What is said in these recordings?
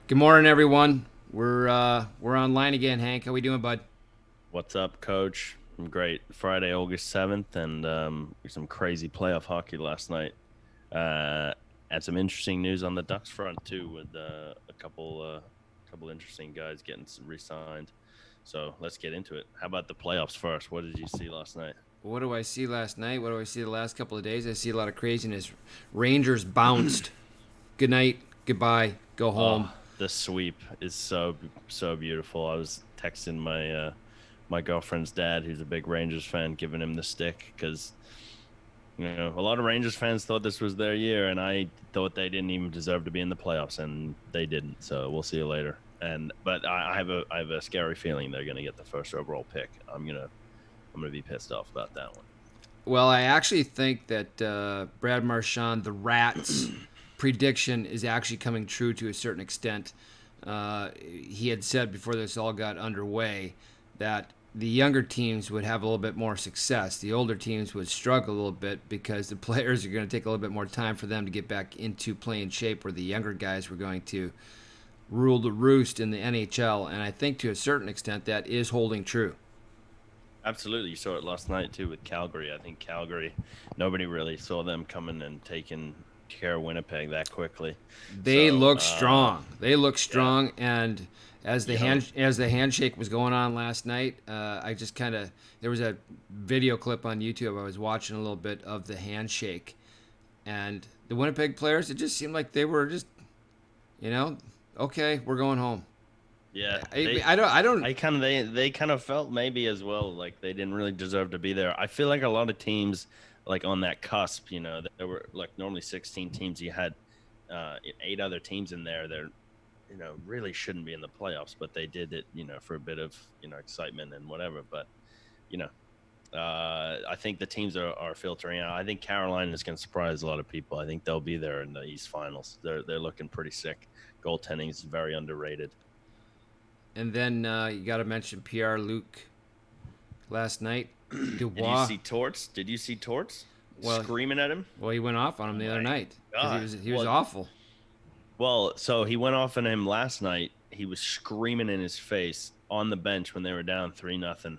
Good morning, everyone. We're online again, Hank. How we doing, bud? What's up, Coach? I'm great. Friday, August 7th, and some crazy playoff hockey last night. Uh, and some interesting news on the Ducks front too, with a couple interesting guys getting re-signed. So let's get into it. How about the playoffs first? What did you see last night? What do I see last night? What do I see the last couple of days? I see a lot of craziness. Rangers bounced. Good night. Goodbye. Go home. Oh, the sweep is so beautiful. I was texting my girlfriend's dad, who's a big Rangers fan, giving him the stick because a lot of Rangers fans thought this was their year, and I thought they didn't even deserve to be in the playoffs, and they didn't. So we'll see you later. But I have a scary feeling they're going to get the first overall pick. I'm gonna be pissed off about that Well, I actually think that Brad Marchand, the Rats' prediction is actually coming true to a certain extent. He had said before this all got underway that the younger teams would have a little bit more success. The older teams would struggle a little bit because the players are going to take a little bit more time for them to get back into playing shape, where the younger guys were going to rule the roost in the NHL. And I think to a certain extent that is holding true. Absolutely, you saw it last night too with Calgary. I think Calgary, nobody really saw them coming and taking care of Winnipeg that quickly. They So look strong. They look yeah, strong, and you know, as the handshake was going on last night, I just kind of there was a video clip on YouTube. I was watching a little bit of the handshake, and the Winnipeg players. It just seemed like they were just, you know, okay, we're going home. yeah, I, they I don't I don't I kind of they kind of felt maybe as well like they didn't really deserve to be there. I feel like a lot of teams like on that cusp, there were like normally 16 teams. You had eight other teams in there. They're really shouldn't be in the playoffs, but they did it for a bit of excitement and whatever. But you know, I think the teams are filtering out. I think Carolina is going to surprise a lot of people. I think they'll be there in the East Finals. They're looking pretty sick. Goaltending is very underrated. and then you got to mention Pierre Luc last night. Did you Dubois. see Torts? Did you see Torts Well, screaming at him? well, he went off on him Oh the other my night because god! he was awful. So he went off on him last night. He was screaming in his face on the bench when they were down 3-0.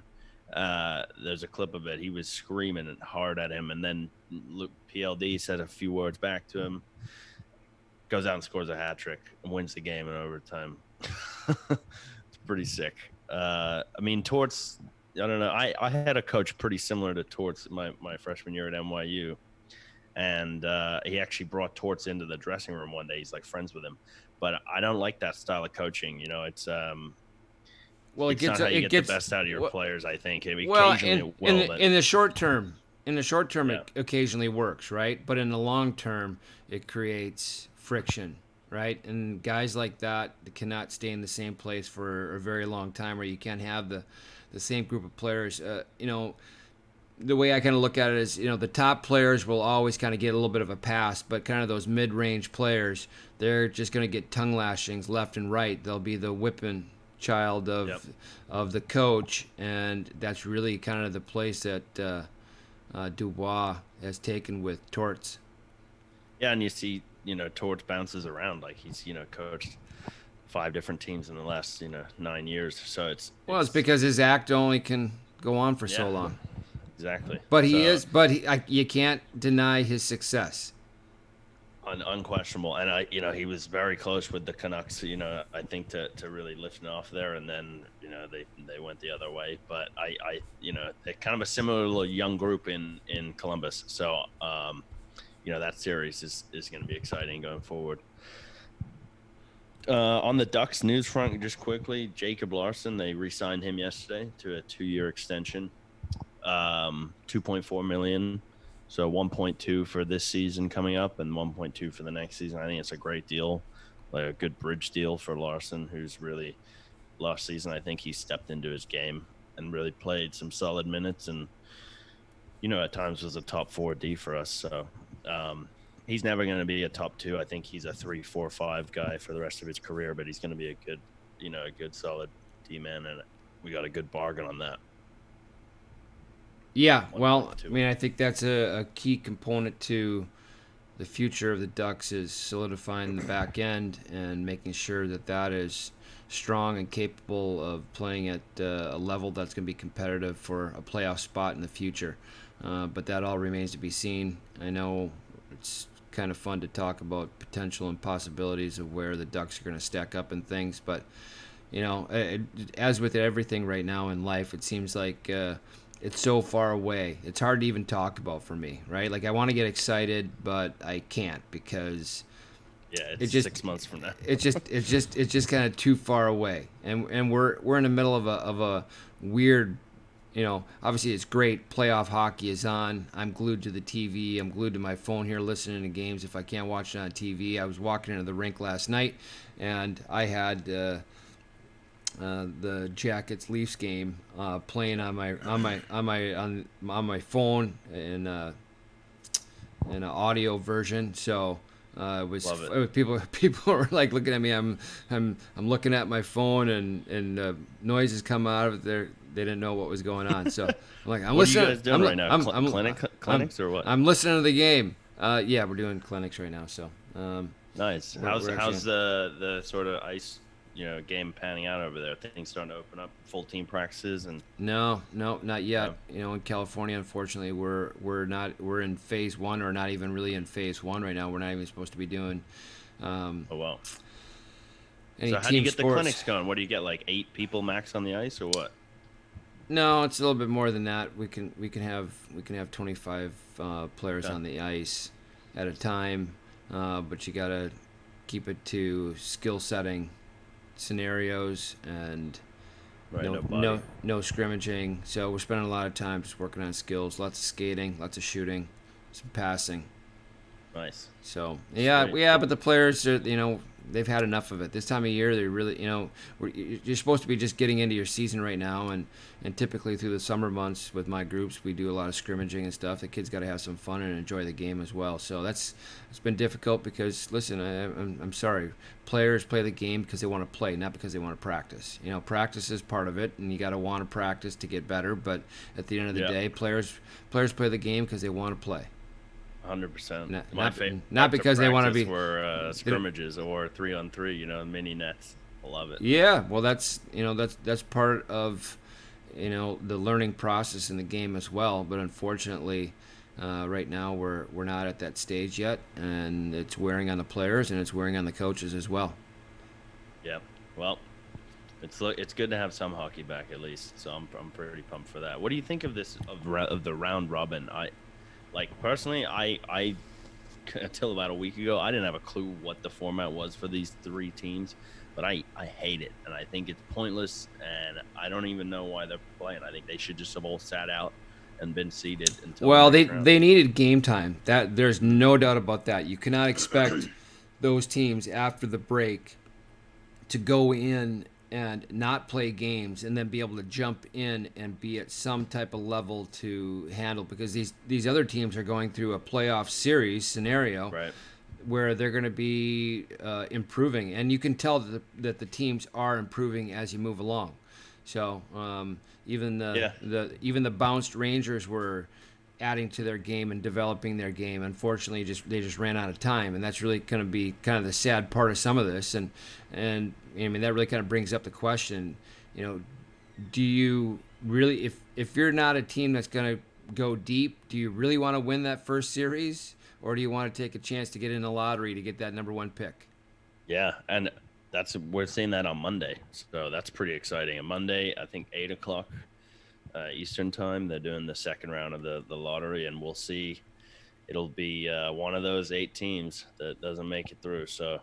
There's a clip of it. He was screaming hard at him, and then PLD said a few words back to him. Goes out and scores a hat trick and wins the game in overtime. It's pretty sick. I mean, Torts. I don't know. I had a coach pretty similar to Torts my freshman year at NYU, and he actually brought Torts into the dressing room one day. He's like friends with him, but I don't like that style of coaching. Well, It's not how you it get the gets best out of your players. I think well occasionally it will, in but the short term. In the short term, yeah, it occasionally works, right? But in the long term, it creates friction, right? And guys like that cannot stay in the same place for a very long time, or you can't have the same group of players. The way I kind of look at it is, the top players will always kind of get a little bit of a pass, but kind of those mid-range players, they're just going to get tongue lashings left and right. They'll be the whipping child yep, of the coach, and that's really kind of the place that Dubois has taken with Torts. yeah. And you see, Torts bounces around like he's coached five different teams in the last 9 years. So Well, it's it's because his act only can go on for so yeah, long. exactly. But So you can't deny his success. unquestionable. And he was very close with the Canucks. I think to really lifting off there, and then they went the other way. But they're kind of a similar little young group in Columbus. So that series is going to be exciting going forward. On the Ducks news front, just quickly, Jacob Larson, they re-signed him yesterday to a 2-year extension, 2.4 million. So 1.2 for this season coming up and 1.2 for the next season. I think it's a great deal, like a good bridge deal for Larson, who's really last season. I think he stepped into his game and really played some solid minutes, and at times was a top 4D for us. So he's never going to be a top 2. I think he's a 3, 4, 5 guy for the rest of his career, but he's going to be a good, a good solid D man, and we got a good bargain on that. Yeah, well, I 1.2. mean, I think that's a key component to the future of the Ducks is solidifying the back end and making sure that that is strong and capable of playing at a level that's going to be competitive for a playoff spot in the future. But that all remains to be seen. I know it's kind of fun to talk about potential and possibilities of where the Ducks are going to stack up and things, but as with everything right now in life, it seems like it's so far away. It's hard to even talk about for me, right? Like I want to get excited, but I can't because Yeah, it it's just 6 months from now. it's just kind of too far away, and we're in the middle of a weird. Obviously it's great. Playoff hockey is on. I'm glued to the TV. I'm glued to my phone here listening to games. If I can't watch it on TV, I was walking into the rink last night, and I had the Jackets Leafs game playing on my phone in an audio version. So Love it. it was people were like looking at me. I'm looking at my phone and noises come out of it. They didn't know what was going on. So I'm like, I'm What are you listening. guys doing right now? Clinics or what? I'm listening to the game. Yeah, we're doing clinics right now. So Nice. we're How's actually the sort of ice game panning out over there? Things starting to open up, full team practices, and No, not yet. yeah. In California, unfortunately, we're in phase one, or not even really in phase one right now. We're not even supposed to be doing um, Oh wow. any So how do you team get the sports. clinics going? What do you get, like 8 people max on the ice or what? No, it's a little bit more than that. We can have 25 players Okay. on the ice at a time, but you gotta keep it to skill setting scenarios and Right, no no body. no scrimmaging. So we're spending a lot of time just working on skills, lots of skating, lots of shooting, some passing. Nice. So yeah, Sweet. yeah, but the players are, they've had enough of it. This time of year, they really, you're supposed to be just getting into your season right now, and typically through the summer months with my groups, we do a lot of scrimmaging and stuff. The kids got to have some fun and enjoy the game as well. So it's been difficult because listen, I'm sorry, players play the game because they want to play, not because they want to practice. Practice is part of it, and you got to want to practice to get better. But at the end of the Yeah. day, players play the game because they want to play. 100%. Not- My not- favorite not parts of because they wanna practice be- were they don't- scrimmages or 3-on-3, mini nets. I love it. Yeah, well, that's part of the learning process in the game as well. But unfortunately, right now we're not at that stage yet, and it's wearing on the players and it's wearing on the coaches as well. Yeah. Well, it's good to have some hockey back at least. So I'm pretty pumped for that. What do you think of this of the round robin? Personally, I until about a week ago, I didn't have a clue what the format was for these three teams, but I hate it, and I think it's pointless, and I don't even know why they're playing. I think they should just have all sat out and been seated until Well, the they next round. they needed game time. That there's no doubt about that. You cannot expect those teams after the break to go in and not play games and then be able to jump in and be at some type of level to handle, because these other teams are going through a playoff series scenario Right. where they're going to be improving, and you can tell that the teams are improving as you move along. So even the bounced Rangers were adding to their game and developing their game. Unfortunately, they just ran out of time, and that's really going to be kind of the sad part of some of this. And I mean, that really kind of brings up the question, do you really, if you're not a team that's going to go deep, do you really want to win that first series, or do you want to take a chance to get in the lottery to get that number one pick? Yeah, and we're seeing that on Monday, so that's pretty exciting. On Monday, I think 8 o'clock Eastern time, they're doing the second round of the lottery, and we'll see. It'll be one of those 8 teams that doesn't make it through. So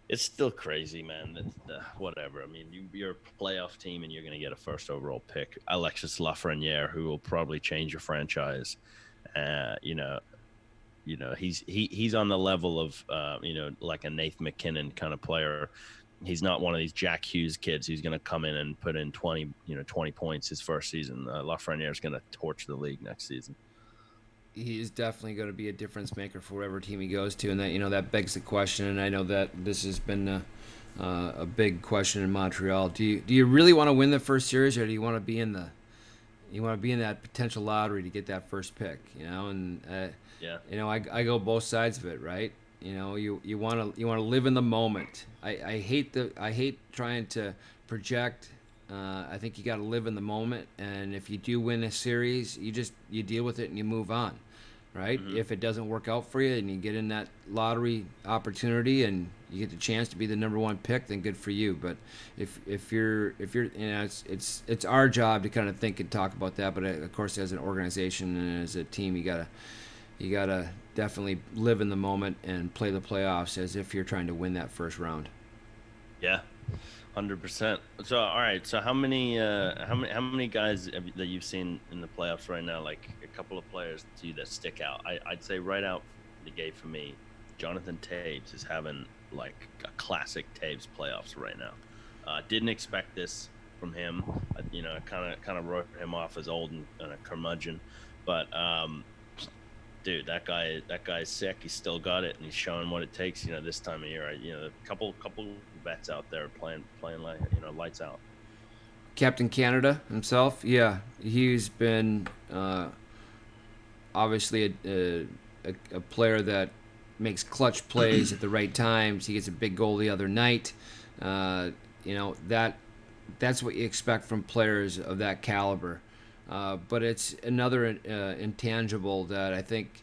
it's still crazy, man. Whatever. I mean, you're a playoff team, and you're going to get a first overall pick, Alexis Lafreniere, who will probably change your franchise. He's on the level of like a Nathan McKinnon kind of player. He's not one of these Jack Hughes kids who's going to come in and put in 20 points his first season. Lafreniere is going to torch the league next season. He is definitely going to be a difference maker for whatever team he goes to, and that begs the question. And I know that this has been a big question in Montreal. Do you really want to win the first series, or do you want to be in You want to be in that potential lottery to get that first pick, and Yeah. I go both sides of it, right? You want to live in the moment. I hate trying to project. I think you got to live in the moment, and if you do win a series, you deal with it and you move on, right? Hmm. If it doesn't work out for you and you get in that lottery opportunity and you get the chance to be the number one pick, then good for you. But if you're it's our job to kind of think and talk about that. But of course, as an organization and as a team, you gotta definitely live in the moment and play the playoffs as if you're trying to win that first round. Yeah. 100%. So, all right. So, how many guys that you've seen in the playoffs right now? Like a couple of players to you that stick out. I'd say right out the gate for me, Jonathan Taves is having like a classic Taves playoffs right now. Didn't expect this from him. I kind of wrote him off as old and a curmudgeon, but dude, that guy's sick. He's still got it, and he's showing what it takes. This time of year, a couple vets out there playing like lights out. Captain Canada himself, yeah, he's been obviously a player that makes clutch plays at the right times. He gets a big goal the other night. Uh, that's what you expect from players of that caliber. But it's another intangible that I think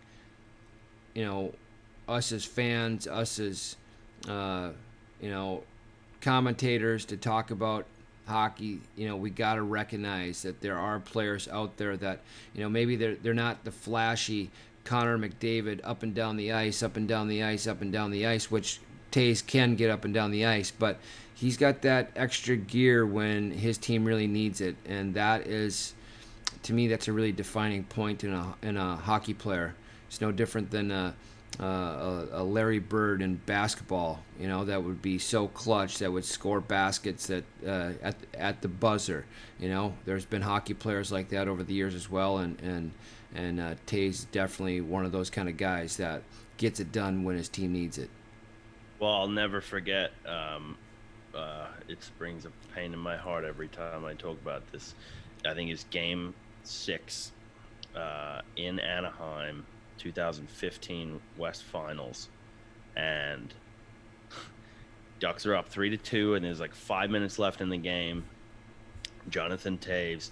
you know us as fans, us as uh, you know commentators to talk about hockey, we got to recognize that there are players out there that, maybe they're not the flashy Connor McDavid up and down the ice, up and down the ice, up and down the ice, which Tays can get up and down the ice, but he's got that extra gear when his team really needs it, and that is, to me, that's a really defining point in a hockey player. It's no different than a Larry Bird in basketball. That would be so clutch, that would score baskets at the buzzer. There's been hockey players like that over the years as well, and Tay's definitely one of those kind of guys that gets it done when his team needs it. Well, I'll never forget. It brings a pain in my heart every time I talk about this. I think it's Game 6 in Anaheim, 2015 West Finals, and Ducks are up 3-2, and there's like 5 minutes left in the game. Jonathan Taves,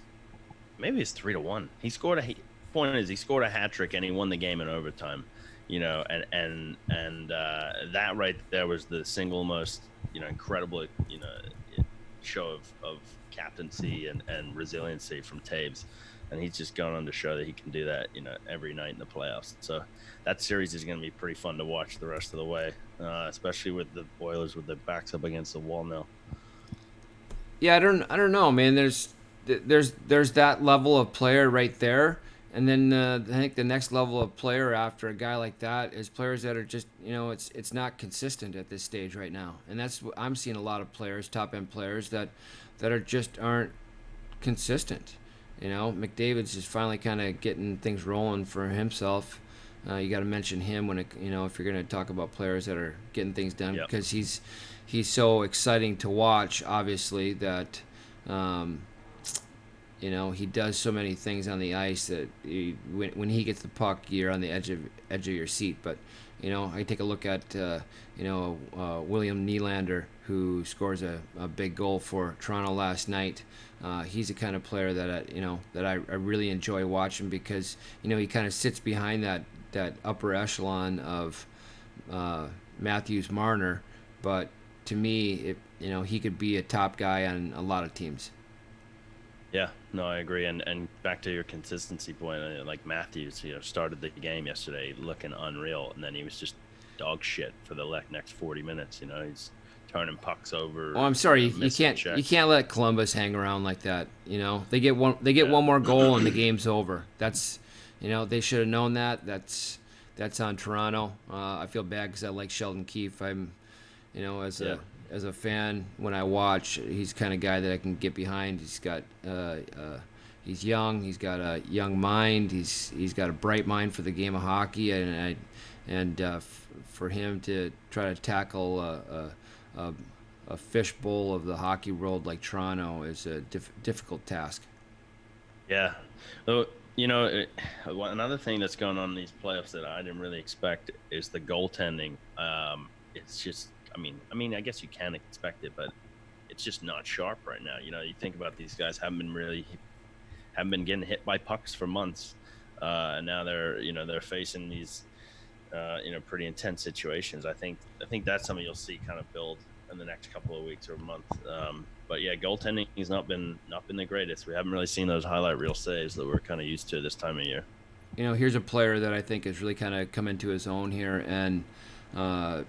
maybe it's 3-1. He scored a point is he scored a hat trick and he won the game in overtime. And that right there was the single most incredible show of captaincy and resiliency from Taves, and he's just going on to show that he can do that every night in the playoffs. So that series is going to be pretty fun to watch the rest of the way, especially with the Oilers with their backs up against the wall now. Yeah, I don't know, man. There's that level of player right there, and then I think the next level of player after a guy like that is players that are just it's not consistent at this stage right now, and that's what I'm seeing a lot of players, top end players that are just aren't consistent. McDavid's is finally kind of getting things rolling for himself. You got to mention him when if you're going to talk about players that are getting things done, Yep. because he's so exciting to watch. Obviously, that um, he does so many things on the ice that when he gets the puck, you're on the edge of your seat. But I take a look at William Nylander, who scores a big goal for Toronto last night. He's the kind of player that I really enjoy watching, because he kind of sits behind that upper echelon of Matthews Marner, but to me, he could be a top guy on a lot of teams. Yeah, no, I agree. And back to your consistency point, like Matthews, started the game yesterday looking unreal, and then he was just dog shit for the next 40 minutes. He's turning pucks over, Oh, I'm sorry, you missing can't you checks. can't let Columbus hang around like that. They get Yeah. one more goal and the game's over. That's they should have known that. That's on Toronto. I feel bad because I like Sheldon Keefe. I'm as Yeah. a fan, when I watch, he's the kind of guy that I can get behind. He's young. He's got a young mind. He's got a bright mind for the game of hockey, for him to try to tackle a fishbowl of the hockey world like Toronto is a difficult task. Yeah. So, you know, another thing that's going on in these playoffs that I didn't really expect is the goaltending. It's just, I guess you can expect it, but it's just not sharp right now. You know, you think about these guys haven't been getting hit by pucks for months, and now they're facing these pretty intense situations. I think that's something you'll see kind of build in the next couple of weeks or month. But yeah, goaltending has not been the greatest. We haven't really seen those highlight reel saves that we're kind of used to this time of year. Here's a player that I think has really kind of come into his own here, and uh,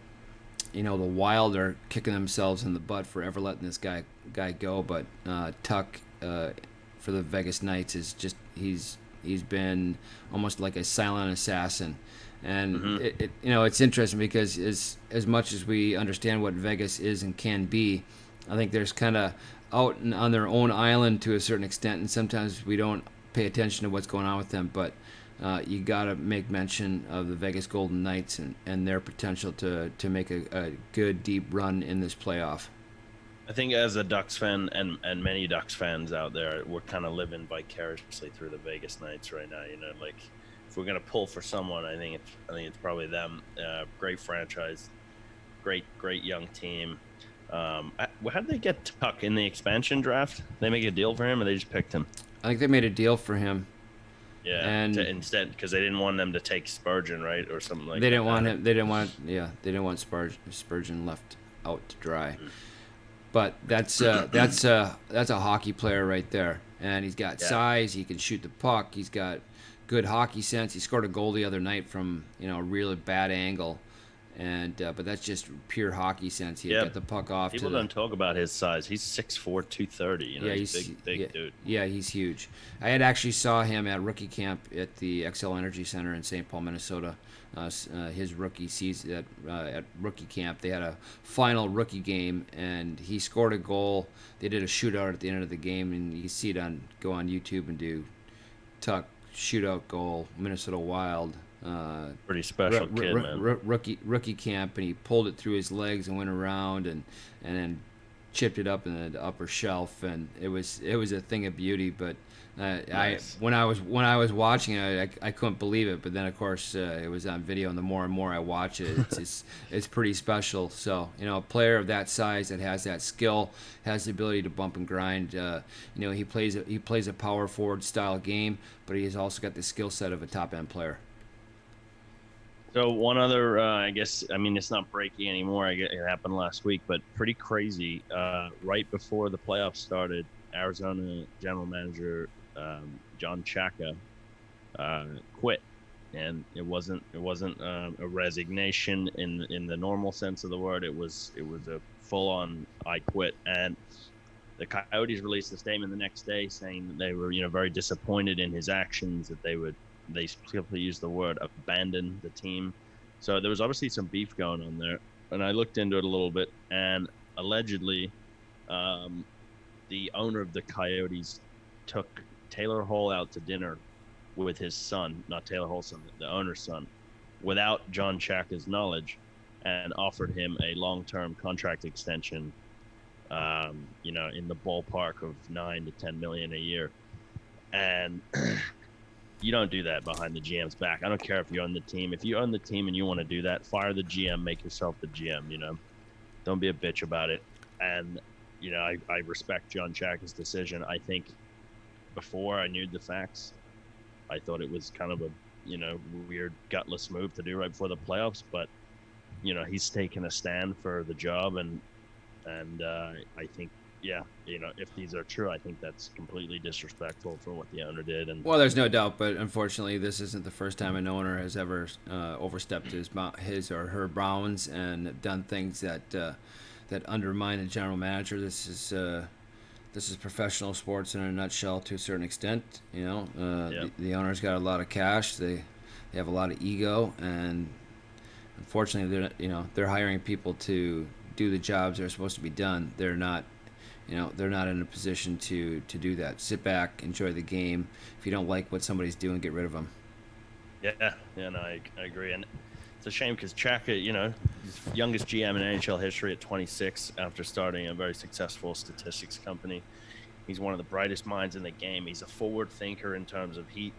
the Wild are kicking themselves in the butt for ever letting this guy go. But Tuck for the Vegas Knights is just he's been almost like a silent assassin, and Hmm. it's interesting because as much as we understand what Vegas is and can be, I think there's kind of out on their own island to a certain extent, and sometimes we don't pay attention to what's going on with them, but. You got to make mention of the Vegas Golden Knights and their potential to make a good deep run in this playoff. I think as a Ducks fan and many Ducks fans out there, we're kind of living vicariously through the Vegas Knights right now. You know, like if we're gonna pull for someone, I think it's probably them. Great franchise, great young team. How did they get Tuck in the expansion draft? They make a deal for him, or they just picked him? I think they made a deal for him, Yeah, and instead because they didn't want them to take Spurgeon, right, or something like they didn't want that. him. They didn't want. Yeah, they didn't want Spurgeon left out to dry. But that's a hockey player right there, and he's got Yeah, size. He can shoot the puck. He's got good hockey sense. He scored a goal the other night from a really bad angle, and but that's just pure hockey sense. He yeah. got the puck off to People the. don't talk about his size. He's 6'4", 230. You know, Yeah, he's a he's big dude. yeah, he's huge. I had actually saw him at rookie camp at the XL Energy Center in St. Paul, Minnesota. His rookie season at rookie camp, they had a final rookie game, and he scored a goal. They did a shootout at the end of the game, and you can see it go on YouTube and do Tuck shootout goal Minnesota Wild. Pretty special kid, man. Rookie camp, and he pulled it through his legs and went around and then chipped it up in the upper shelf, and it was a thing of beauty. But I Nice. when I was watching it, I couldn't believe it. But then of course it was on video, and the more and more I watch it, it's pretty special. So a player of that size that has that skill, has the ability to bump and grind. He plays a power forward style game, but he's also got the skill set of a top end player. So one other, I guess, I mean, it's not breaking anymore. I guess it happened last week, but pretty crazy. Right before the playoffs started, Arizona general manager John Chaka quit, and it wasn't a resignation in the normal sense of the word. It was a full on I quit, and the Coyotes released a statement the next day saying that they were very disappointed in his actions, that they simply used the word abandon the team. So there was obviously some beef going on there, and I looked into it a little bit, and allegedly, um, the owner of the Coyotes took Taylor Hall out to dinner with his son, not Taylor Hall's son, the owner's son, without John Chaka's knowledge, and offered him a long-term contract extension, in the ballpark of 9 to 10 million a year. And you don't do that behind the GM's back. I don't care if you own the team. If you own the team and you want to do that, fire the GM, make yourself the GM. Don't be a bitch about it. And I respect John Chaka's decision. I think before I knew the facts, I thought it was kind of a weird gutless move to do right before the playoffs. But he's taken a stand for the job, and I think, yeah, if these are true, I think that's completely disrespectful for what the owner did. And Well, there's no doubt, but unfortunately, this isn't the first time an owner has ever overstepped his or her bounds and done things that undermine a general manager. This is professional sports in a nutshell to a certain extent. yeah, The owner's got a lot of cash. They have a lot of ego, and unfortunately, they're hiring people to do the jobs that are supposed to be done. They're not in a position to do that. Sit back, enjoy the game. If you don't like what somebody's doing, get rid of them. yeah, no, I agree. And it's a shame because Chaka, he's youngest GM in NHL history at 26 after starting a very successful statistics company. He's one of the brightest minds in the game. He's a forward thinker in terms of he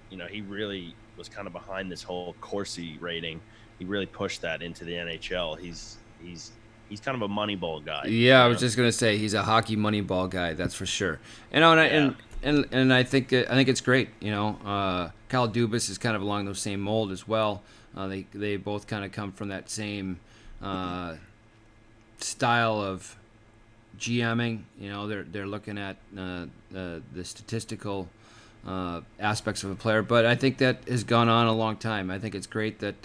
really was kind of behind this whole Corsi rating. He really pushed that into the NHL. He's kind of a Moneyball guy, Yeah, I was just gonna say he's a hockey Moneyball guy. That's for sure. Yeah, And I think it's great. Kyle Dubas is kind of along those same mold as well. They both kind of come from that same style of GMing. They're looking at the statistical aspects of a player, but I think that has gone on a long time. I think it's great that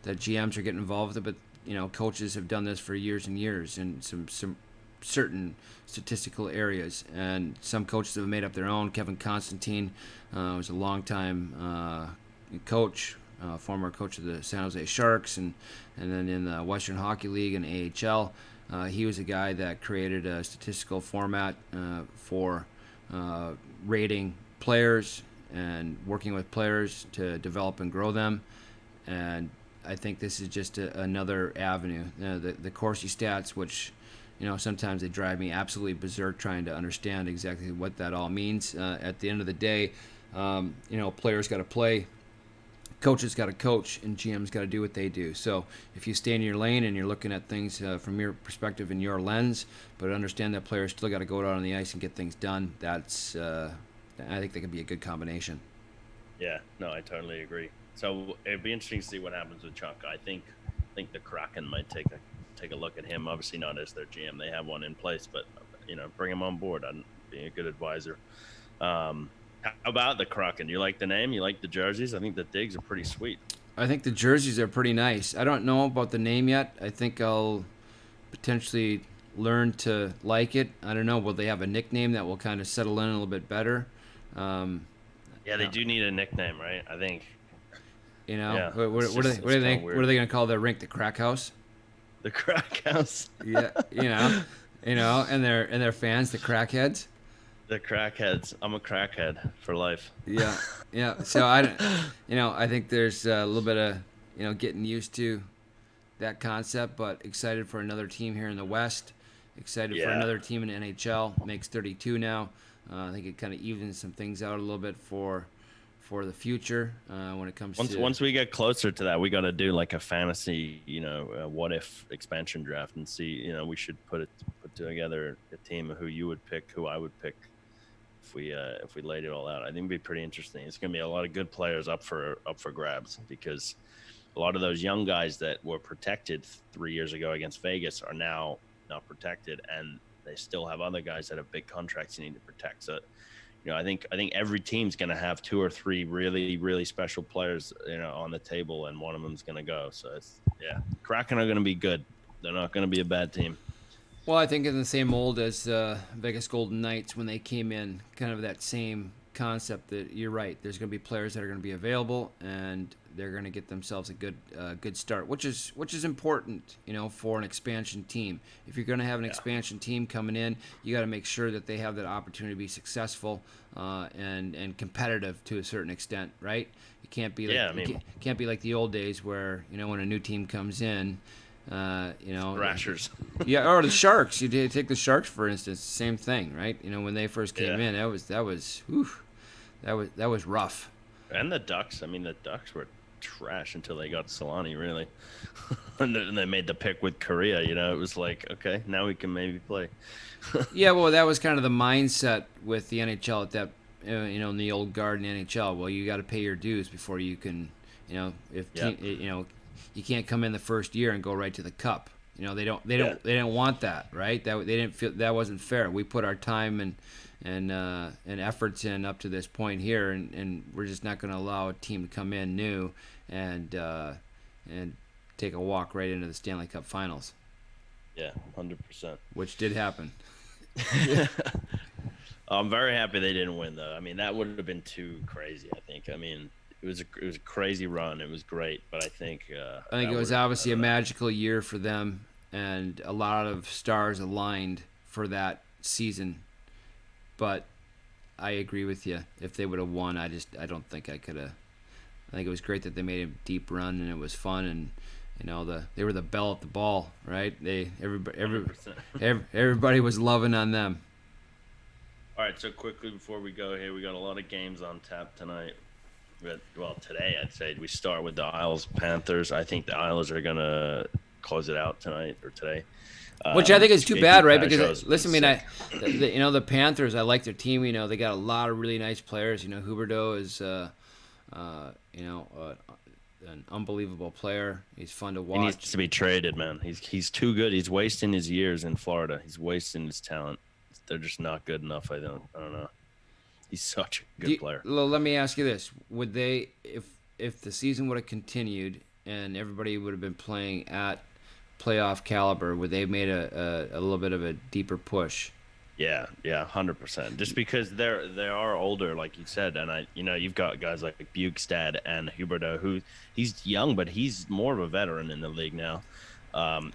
GMs are getting involved with it, but coaches have done this for years and years in some certain statistical areas, and some coaches have made up their own. Kevin Constantine was a longtime coach, former coach of the San Jose Sharks, and then in the Western Hockey League and AHL. He was a guy that created a statistical format for rating players and working with players to develop and grow them. And I think this is just another avenue. The Corsi stats, which sometimes they drive me absolutely berserk trying to understand exactly what that all means. At the end of the day, players got to play, coaches got to coach, and GMs got to do what they do. So if you stay in your lane and you're looking at things from your perspective and your lens, but understand that players still got to go out on the ice and get things done, I think that could be a good combination. yeah, no, I totally agree. So it'd be interesting to see what happens with Chuck. I think the Kraken might take a look at him. Obviously not as their GM; they have one in place, but bring him on board. I'm being a good advisor. How about the Kraken? You like the name? You like the jerseys? I think the digs are pretty sweet. I think the jerseys are pretty nice. I don't know about the name yet. I think I'll potentially learn to like it. I don't know. Will they have a nickname that will kind of settle in a little bit better? Um, Yeah, they do need a nickname, right? I think. Yeah, what do they it's kind of think? What are weird. they going to call their rink? The Crack House? The Crack House. Yeah, and their fans, the crackheads. The crackheads. I'm a crackhead for life. Yeah, yeah. So I think there's a little bit of getting used to that concept, but excited for another team here in the West. Excited for Yeah. another team in the NHL. Makes 32 now. I think it kind of evens some things out a little bit for the future when it comes Once to. once we get closer to that, we got to do like a fantasy, what if expansion draft and see. We should put together a team of who you would pick, who I would pick if we laid it all out. I think it'd be pretty interesting. It's going to be a lot of good players up for grabs because a lot of those young guys that were protected 3 years ago against Vegas are now not protected, and they still have other guys that have big contracts you need to protect. So, I think every team's going to have two or three really, really special players, on the table, and one of them's going to go. So Kraken are going to be good. They're not going to be a bad team. Well, I think in the same mold as Vegas Golden Knights when they came in, kind of that same concept. That you're right. There's going to be players that are going to be available, and they're going to get themselves a good start, which is important, for an expansion team. If you're going to have an expansion team coming in, you got to make sure that they have that opportunity to be successful and competitive to a certain extent, right? You can't be like can't be like the old days where when a new team comes in. Thrashers. Yeah, or the Sharks. You did take the Sharks for instance. Same thing, right? When they first came Yeah. in, that was rough. And the Ducks. I mean, the Ducks were trash until they got Solani, really. And then they made the pick with Korea. It was like, okay, now we can maybe play. Yeah, well, that was kind of the mindset with the NHL at that, in the old guard in the NHL. Well, you got to pay your dues before you can, if Yep. you can't come in the first year and go right to the cup. They didn't want that, right? That they didn't feel that wasn't fair. We put our time and efforts in up to this point here, and we're just not going to allow a team to come in new and take a walk right into the Stanley Cup Finals, Yeah, 100%. which did happen. I'm very happy they didn't win, though. I mean, that would have been too crazy, I think. I mean, it was a crazy run. It was great, but I think I think that it was would've- I obviously a don't know. magical year for them, and a lot of stars aligned for that season. But I agree with you. If they would have won, I don't think I could have. I think it was great that they made a deep run and it was fun, and they were the bell at the ball, right? 100%. Everybody was loving on them. All right, so quickly before we go here, we got a lot of games on tap tonight. Well, today I'd say we start with the Isles Panthers. I think the Isles are gonna close it out tonight or today. Which I think is too JT bad, right? Because Pajot's been listen, I mean, sick. the Panthers. I like their team. They got a lot of really nice players. Huberdeau is an unbelievable player. He's fun to He needs watch. to be traded, man. He's too good. He's wasting his years in Florida. He's wasting his talent. They're just not good enough. I don't know. He's such a good player. Let me ask you this: Would they, if the season would have continued and everybody would have been playing at playoff caliber, would they have made a little bit of a deeper push? Yeah, 100%. Just because they are older, like you said, and you've got guys like Bukestad and Huberto, who he's young, but he's more of a veteran in the league now.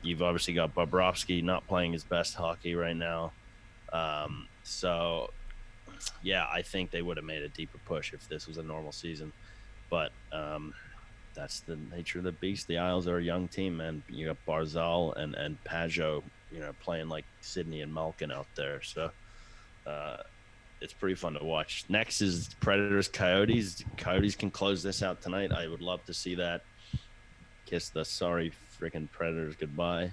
You've obviously got Bobrovsky not playing his best hockey right now. So yeah, I think they would have made a deeper push if this was a normal season. But that's the nature of the beast. The Isles are a young team, man. You got Barzal and Pajot, playing like Sydney and Malkin out there. So uh, it's pretty fun to watch. Next is Predators Coyotes. Coyotes can close this out tonight. I would love to see that. Kiss the sorry freaking Predators goodbye.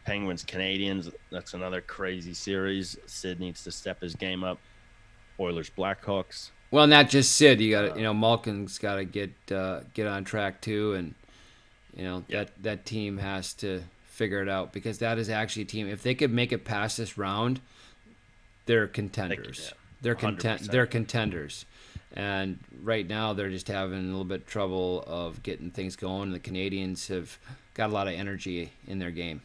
Penguins Canadians. That's another crazy series. Sid needs to step his game up. Oilers Blackhawks. Well, not just Sid. You got Uh, Malkin's got to get on track too, and yeah, that team has to figure it out because that is actually a team. If they could make it past this round, they're contenders. yeah, They're content. 100%. They're contenders, and right now they're just having a little bit of trouble of getting things going. The Canadians have got a lot of energy in their game.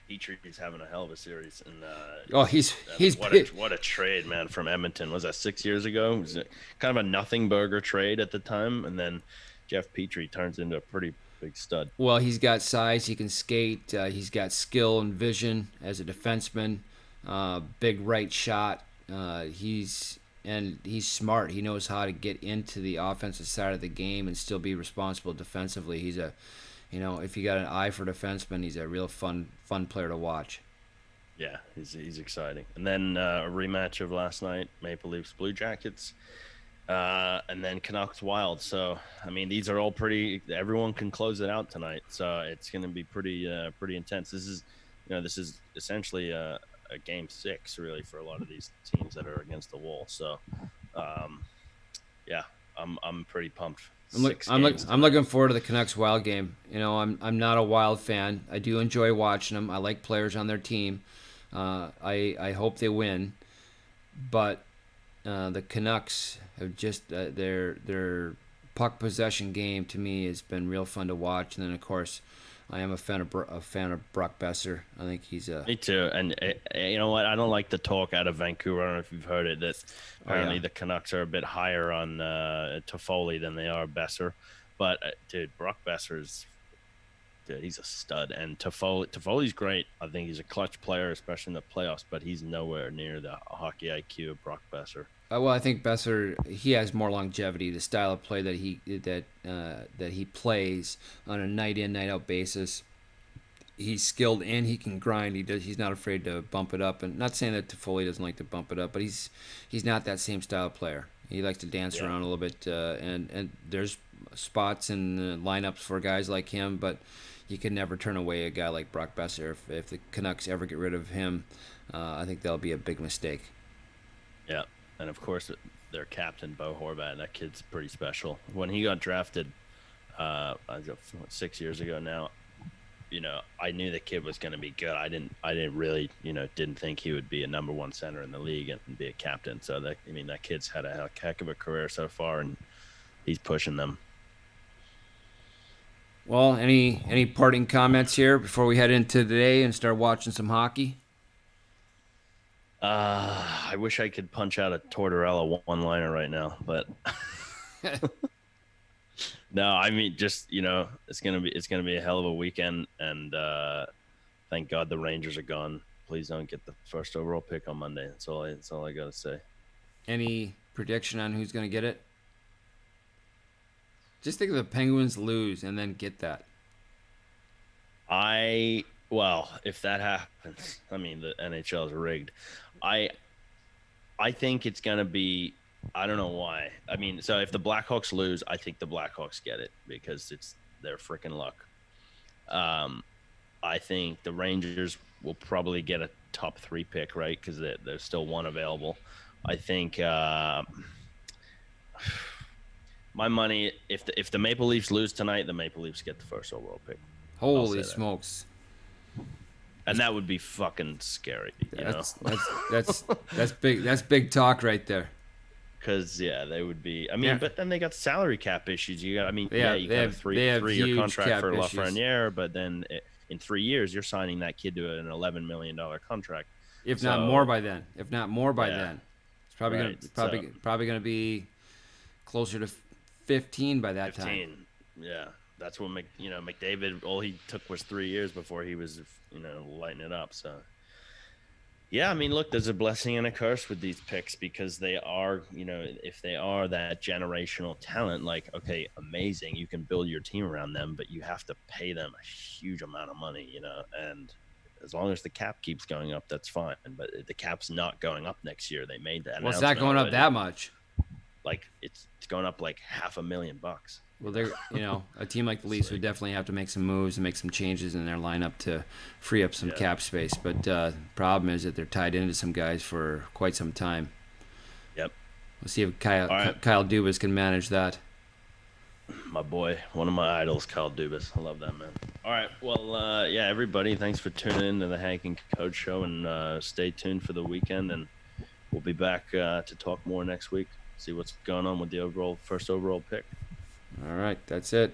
Petry's having a hell of a series, and Oh, he's what a trade, man, from Edmonton. Was that 6 years ago? It was kind of a nothing burger trade at the time, and then Jeff Petry turns into a pretty big stud. well. He's got size. He can skate. He's got skill and vision as a defenseman. Big right shot. He's smart. He knows how to get into the offensive side of the game and still be responsible defensively. If you got an eye for defenseman, he's a real fun player to watch. Yeah, he's exciting. And then a rematch of last night, Maple Leafs Blue Jackets, and then Canucks Wild. So I mean, these are all pretty. Everyone can close it out tonight, so it's going to be pretty intense. This is essentially a game six, really, for a lot of these teams that are against the wall. So um, yeah, I'm pretty pumped. Six games I'm tonight. looking forward to the Canucks Wild game. I'm not a Wild fan. I do enjoy watching them. I like players on their team. I hope they win, but the Canucks have just their puck possession game to me has been real fun to watch. And then of course, I am a fan of Brock Besser. I think he's a Me too. And you know what? I don't like the talk out of Vancouver. I don't know if you've heard it that oh apparently yeah. the Canucks are a bit higher on Toffoli than they are Besser. But dude, Brock Besser's dude, he's a stud. And Toffoli's great. I think he's a clutch player, especially in the playoffs. But he's nowhere near the hockey IQ of Brock Besser. Well, I think Besser he has more longevity. The style of play that he plays on a night in night out basis. He's skilled and he can grind. He's not afraid to bump it up. And not saying that Toffoli doesn't like to bump it up, but he's not that same style of player. He likes to dance Yeah. around a little bit. And there's spots and lineups for guys like him, but you can never turn away a guy like Brock Besser. If the Canucks ever get rid of him, I think that'll be a big mistake. Yeah. And of course, their captain, Bo Horvat, that kid's pretty special. When he got drafted, I was 6 years ago now, I knew the kid was going to be good. I didn't really, didn't think he would be a number one center in the league and be a captain. So that kid's had a heck of a career so far, and he's pushing them. Well, any parting comments here before we head into today and start watching some hockey? I wish I could punch out a Tortorella one-liner right now, but no. I mean, just it's gonna be a hell of a weekend, and thank God the Rangers are gone. Please don't get the first overall pick on Monday. That's all I gotta say. Any prediction on who's going to get it? Just think of the Penguins lose and then get that. Well, if that happens, I mean the NHL is rigged. I I think it's gonna be. I don't know why. I mean, so if the Blackhawks lose, I think the Blackhawks get it because it's their freaking luck. Um, I think the Rangers will probably get a top 3 pick, right? Because there's still one available. I think my money, if the Maple Leafs lose tonight, the Maple Leafs get the first overall pick. I'll Holy say that, smokes. and that would be fucking scary, you know. That's big. That's big talk right there. Because yeah, they would be. I mean, Yeah, but then they got salary cap issues. You got. I mean, they yeah, have you they got a have they have 3 year huge contract cap for issues. Lafreniere, but then in 3 years you're signing that kid to an $11 million contract. If not more So by then. If not more by yeah, then. It's probably gonna right. So probably gonna be closer to 15 by that time. 15. Yeah, that's what McDavid. All he took was 3 years before he was lighting it up. So yeah, I mean, look, there's a blessing and a curse with these picks because they are, if they are that generational talent, like, okay, amazing, you can build your team around them, but you have to pay them a huge amount of money, and as long as the cap keeps going up, that's fine. But the cap's not going up next year. They made that Well, it's not announcement going up already. that much. Like it's going up like $500,000. Well, they're a team like the Leafs would definitely have to make some moves and make some changes in their lineup to free up some cap space. But the problem is that they're tied into some guys for quite some time. Yep. We'll see if Kyle right. Kyle Dubas can manage that. My boy, one of my idols, Kyle Dubas. I love that man. All right, well, yeah, everybody, thanks for tuning in to the Hank and Coach Show, and stay tuned for the weekend, and we'll be back to talk more next week. See what's going on with the first overall pick. All right, that's it.